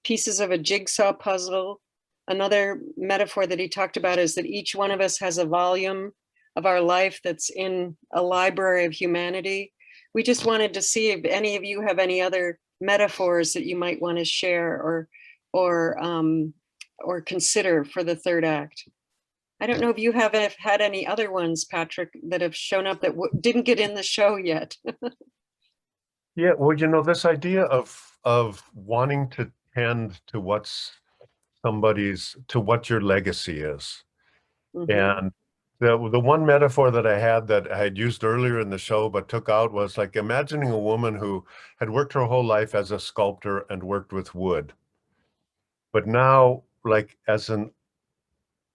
pieces of a jigsaw puzzle. Another metaphor that he talked about is that each one of us has a volume of our life that's in a library of humanity. We just wanted to see if any of you have any other metaphors that you might want to share or or consider for the third act. I don't know if you have had any other ones, Patrick, that have shown up that didn't get in the show yet. Yeah, well, this idea of wanting to tend to what your legacy is. Mhm, And the one metaphor that I had that I had used earlier in the show but took out was like imagining a woman who had worked her whole life as a sculptor and worked with wood. But now, like as an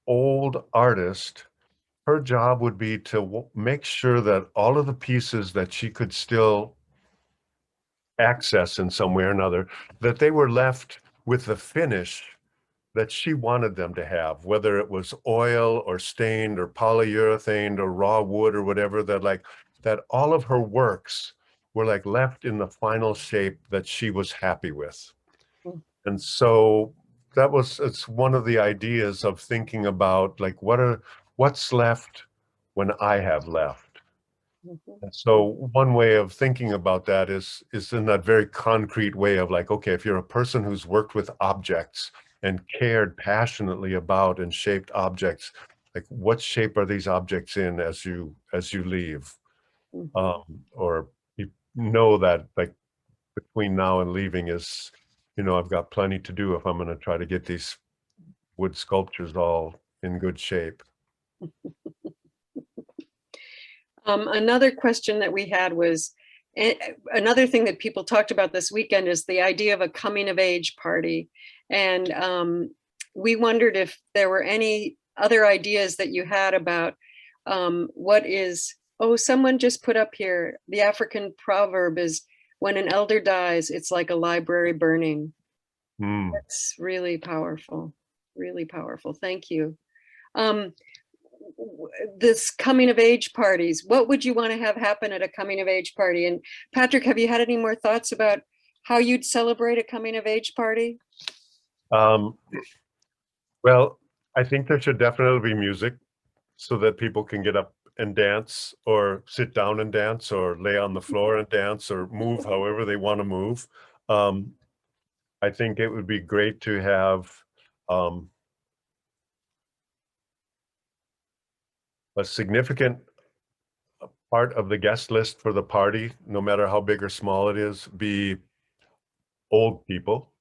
old artist, her job would be to make sure that all of the pieces that she could still access in some way or another, that they were left with the finish that she wanted them to have, whether it was oil or stained or polyurethane or raw wood or whatever, that all of her works were like left in the final shape that she was happy with. mhm, And so it's one of the ideas of thinking about like what's left when I have left. Mhm. And so one way of thinking about that is in that very concrete way of like, okay, if you're a person who's worked with objects and cared passionately about and shaped objects, like what shape are these objects in as you leave? Mhm. Or you know that like between now and leaving is, I've got plenty to do if I'm going to try to get these wood sculptures all in good shape. Another question that we had was, another thing that people talked about this weekend is the idea of a coming of age party. And we wondered if there were any other ideas that you had about what is, oh, someone just put up here, the African proverb is, when an elder dies, it's like a library burning. Hmm. That's really powerful, really powerful. Thank you. Um, this coming of age parties, what would you want to have happen at a coming of age party? And Patrick, have you had any more thoughts about how you'd celebrate a coming of age party? Um, well, I think there should definitely be music so that people can get up and dance or sit down and dance or lay on the floor and dance or move however they want to move. Um, I think it would be great to have um, a significant part of the guest list for the party, no matter how big or small it is, be old people.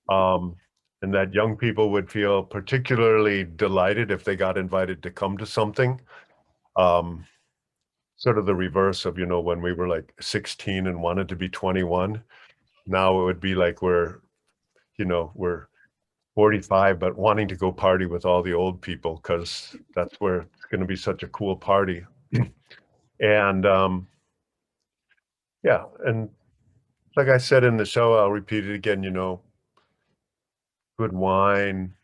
Um, and that young people would feel particularly delighted if they got invited to come to something. Um, Sort of the reverse of, when we were like 16 and wanted to be 21. Now it would be like we're 45, but wanting to go party with all the old people because that's where it's going to be such a cool party. And yeah, and like I said in the show, I'll repeat it again, good wine,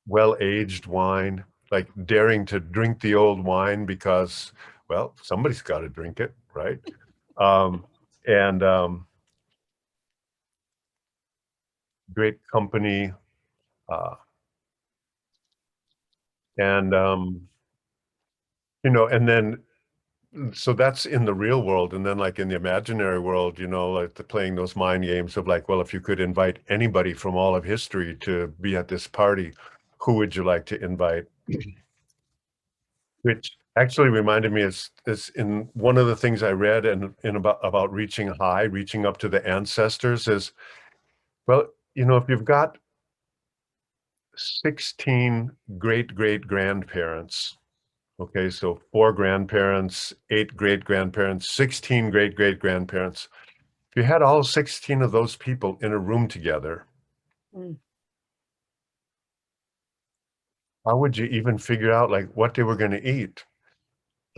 well-aged wine, like daring to drink the old wine because, well, somebody's got to drink it, right? Um, and great company, uh, and and then so that's in the real world, and then like in the imaginary world, like playing those mind games of like, well, if you could invite anybody from all of history to be at this party, who would you like to invite? Which actually reminded me is in one of the things I read and in about reaching high, reaching up to the ancestors is, well, if you've got 16 great great grandparents, okay, so four grandparents, eight great grandparents, 16 great great grandparents. If you had all 16 of those people in a room together, Mm. how would you even figure out like what they were going to eat?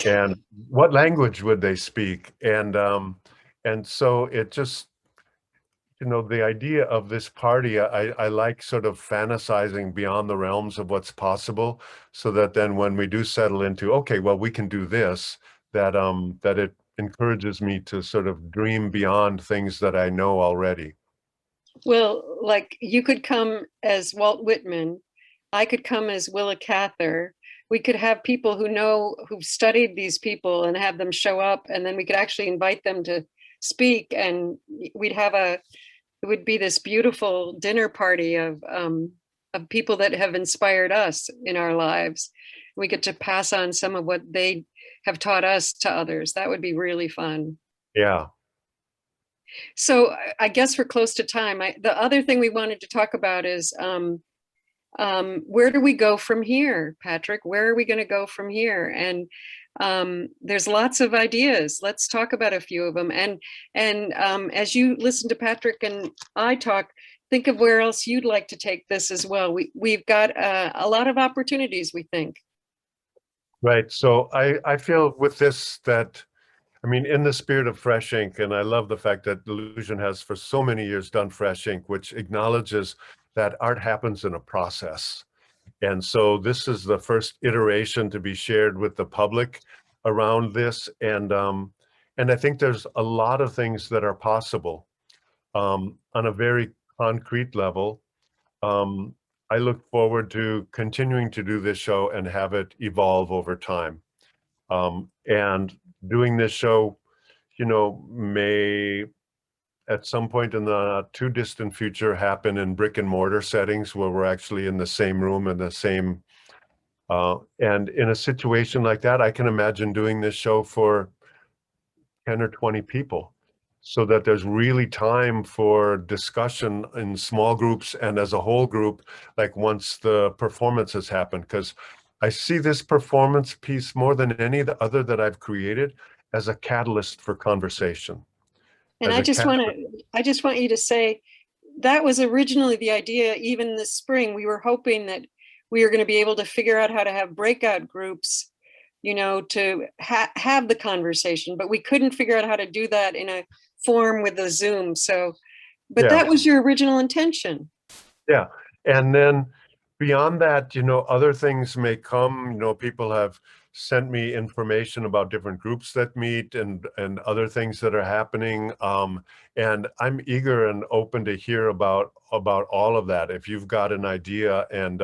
And what language would they speak? And so it just, the idea of this party, I like sort of fantasizing beyond the realms of what's possible, so that then when we do settle into, okay, well, we can do this, that it encourages me to sort of dream beyond things that I know already. Well, like you could come as Walt Whitman, I could come as Willa Cather. We could have people who know, who've studied these people and have them show up, and then we could actually invite them to speak, and we'd have it would be this beautiful dinner party of people that have inspired us in our lives. We get to pass on some of what they have taught us to others. That would be really fun. Yeah. So I guess we're close to time. The other thing we wanted to talk about is where do we go from here, Patrick? Where are we going to go from here? And there's lots of ideas. Let's talk about a few of them. And as you listen to Patrick and I talk, think of where else you'd like to take this as well. We've got a lot of opportunities, we think. Right. So I feel with this that, I mean, in the spirit of fresh ink, and I love the fact that Delusion has for so many years done fresh ink, which acknowledges that art happens in a process. And so this is the first iteration to be shared with the public around this. And I think there's a lot of things that are possible on a very concrete level. Um, I look forward to continuing to do this show and have it evolve over time. And doing this show, may at some point in the not too distant future happen in brick and mortar settings where we're actually in the same room and the same. And in a situation like that, I can imagine doing this show for 10 or 20 people so that there's really time for discussion in small groups and as a whole group, like once the performance has happened. Because I see this performance piece more than any of the other that I've created as a catalyst for conversation. And As a cat, I just want you to say that was originally the idea. Even this spring, we were hoping that we were going to be able to figure out how to have breakout groups, to have the conversation, but we couldn't figure out how to do that in a form with the Zoom. So, but yeah, that was your original intention. yeah. And then beyond that, other things may come. People have sent me information about different groups that meet and other things that are happening. And I'm eager and open to hear about all of that. If you've got an idea and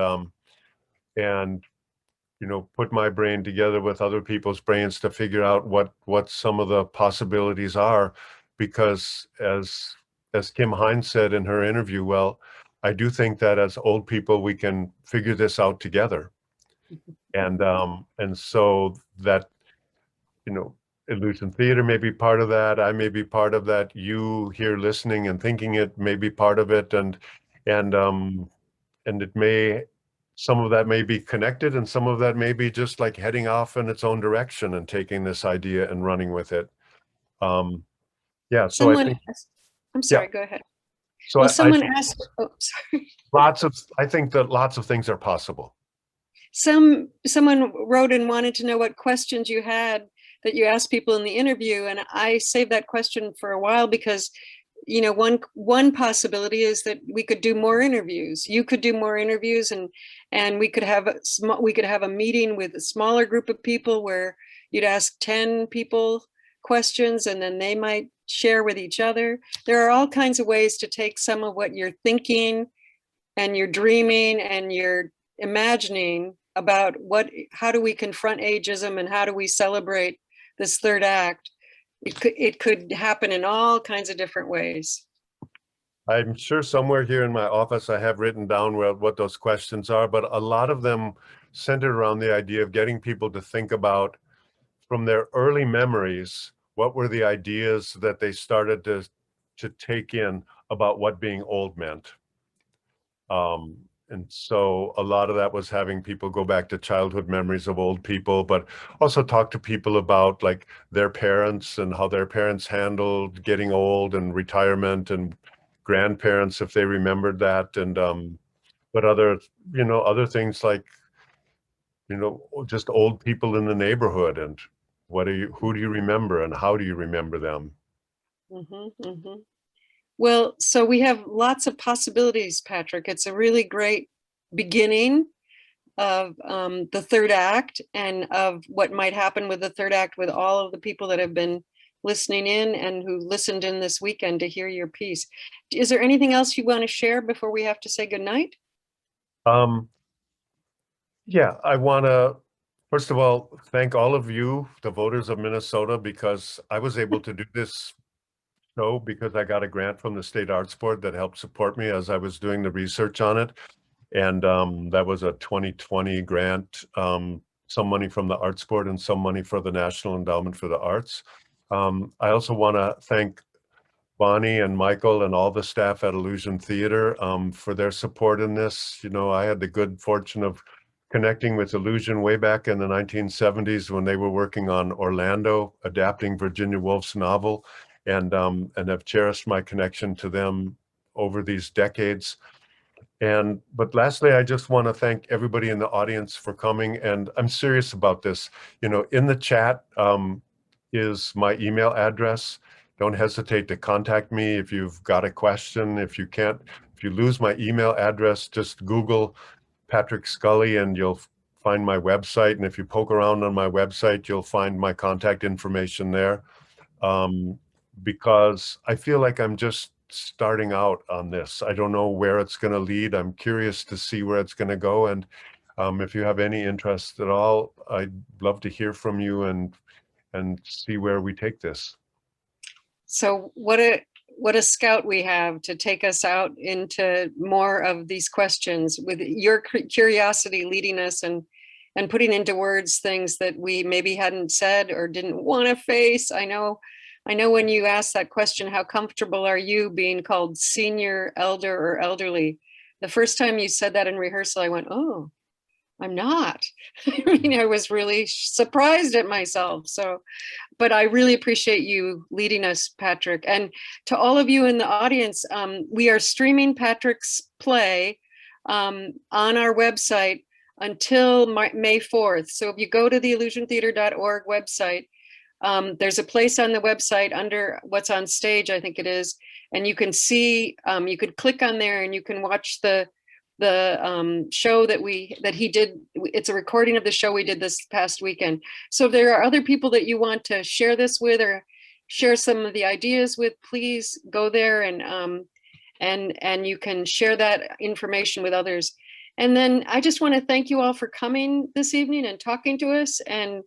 put my brain together with other people's brains to figure out what some of the possibilities are, because as Kim Hines said in her interview, well, I do think that as old people we can figure this out together, and so that you know Illusion Theater may be part of that. I may be part of that. You here listening and thinking it may be part of it, and and it may, some of that may be connected and some of that may be just like heading off in its own direction and taking this idea and running with it. Um, yeah, so I Someone, think, I'm yeah, sorry, go ahead. so Well, I someone think asked, oh, sorry. I think that lots of things are possible. Someone wrote and wanted to know what questions you had that you asked people in the interview, and I saved that question for a while because one possibility is that we could do more interviews. You could do more interviews, and we could have a meeting with a smaller group of people where you'd ask 10 people questions and then they might share with each other. There are all kinds of ways to take some of what you're thinking and you're dreaming and you're imagining about how do we confront ageism and how do we celebrate this third act. It could happen in all kinds of different ways. I'm sure somewhere here in my office I have written down what those questions are, but a lot of them centered around the idea of getting people to think about from their early memories, what were the ideas that they started to take in about what being old meant. And so a lot of that was having people go back to childhood memories of old people, but also talk to people about like their parents and how their parents handled getting old and retirement, and grandparents if they remembered that, and but other things like just old people in the neighborhood, and who do you remember and how do you remember them? Mm-hmm, mm-hmm. Well, so we have lots of possibilities, Patrick. It's a really great beginning of the third act and of what might happen with the third act with all of the people that have been listening in and who listened in this weekend to hear your piece. Is there anything else you want to share before we have to say goodnight? Um, yeah, I want to first of all thank all of you, the voters of Minnesota, because I was able to do this show because I got a grant from the State Arts Board that helped support me as I was doing the research on it. And that was a 2020 grant, some money from the Arts Board and some money for the National Endowment for the Arts. I also want to thank Bonnie and Michael and all the staff at Illusion Theater for their support in this. I had the good fortune of connecting with Illusion way back in the 1970s when they were working on Orlando, adapting Virginia Woolf's novel, and have cherished my connection to them over these decades. But lastly, I just want to thank everybody in the audience for coming. And I'm serious about this. In the chat is my email address. Don't hesitate to contact me if you've got a question. If you lose my email address, just Google Patrick Scully and you'll find my website. And if you poke around on my website, you'll find my contact information there. Because I feel like I'm just starting out on this. I don't know where it's going to lead. I'm curious to see where it's going to go. And if you have any interest at all, I'd love to hear from you and see where we take this. So what a scout we have to take us out into more of these questions, with your curiosity leading us and putting into words things that we maybe hadn't said or didn't want to face. I know when you asked that question, how comfortable are you being called senior, elder, or elderly? The first time you said that in rehearsal, I went, oh, I'm not. I mean, I was really surprised at myself. So, but I really appreciate you leading us, Patrick. And to all of you in the audience, we are streaming Patrick's play on our website until May 4th. So if you go to the illusiontheater.org website, there's a place on the website under what's on stage, I think it is, and you can see, you could click on there and you can watch the show that he did. It's a recording of the show we did this past weekend. So if there are other people that you want to share this with or share some of the ideas with, please go there and you can share that information with others. And then I just want to thank you all for coming this evening and talking to us. And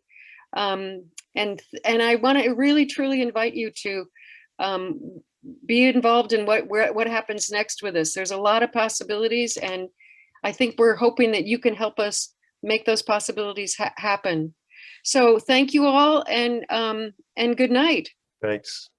I want to really truly invite you to be involved in what happens next with this. There's a lot of possibilities, and I think we're hoping that you can help us make those possibilities happen. So thank you all, and good night. Thanks.